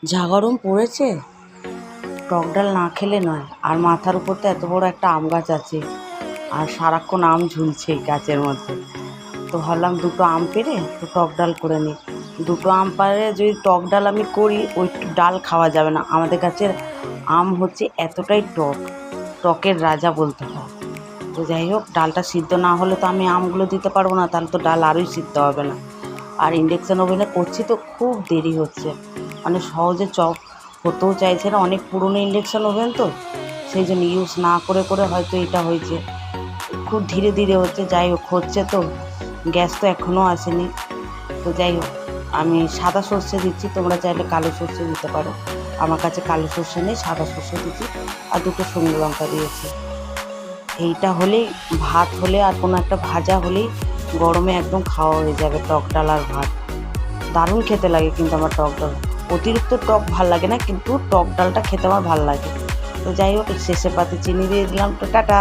যা গরম পড়েছে, টক ডাল না খেলে নয়। আর মাথার উপর তো এত বড় একটা আম গাছ আছে, আর সারাক্ষণ আম ঝুলছে এই গাছের মধ্যে। তো ভাবলাম দুটো আম পেড়ে তো টক ডাল করে নিই। দুটো আম পাড়ে যদি টক ডাল আমি করি, ওই ডাল খাওয়া যাবে না। আমাদের গাছের আম হচ্ছে এতটাই টক, টকের রাজা বলতে হয়। তো যাই হোক, ডালটা সিদ্ধ না হলে তো আমি আমগুলো দিতে পারবো না, তাহলে তো ডাল আরোই সিদ্ধ হবে না। আর ইন্ডাকশান ওভেনে করছি তো খুব দেরি হচ্ছে, মানে সহজে চপ হতেও চাইছে না। অনেক পুরনো ইন্ডাকশান ওভেন তো, সেই জন্য ইউজ না করে করে হয়তো এটা হয়েছে। খুব ধীরে ধীরে হচ্ছে। যাই হোক, হচ্ছে তো, গ্যাস তো এখনও আসেনি। তো যাই হোক, আমি সাদা সর্ষে দিচ্ছি, তোমরা চাইলে কালো সর্ষে দিতে পারো। আমার কাছে কালো সর্ষে নেই, সাদা সর্ষে দিচ্ছি। আর দুটো শুকনো লঙ্কা দিয়েছি। এইটা হলেই, ভাত হলে আর কোনো একটা ভাজা হলেই গরমে একদম খাওয়া হয়ে যাবে টক ডাল আর ভাত। দারুণ খেতে লাগে কিন্তু আমার টক ডাল। অতিরিক্ত টক ভাল লাগে না, কিন্তু টক ডালটা খেতে আমার ভাল লাগে। তো যাই হোক, শেষে পাতে চিনি দিয়ে দিলাম। তো টাটা।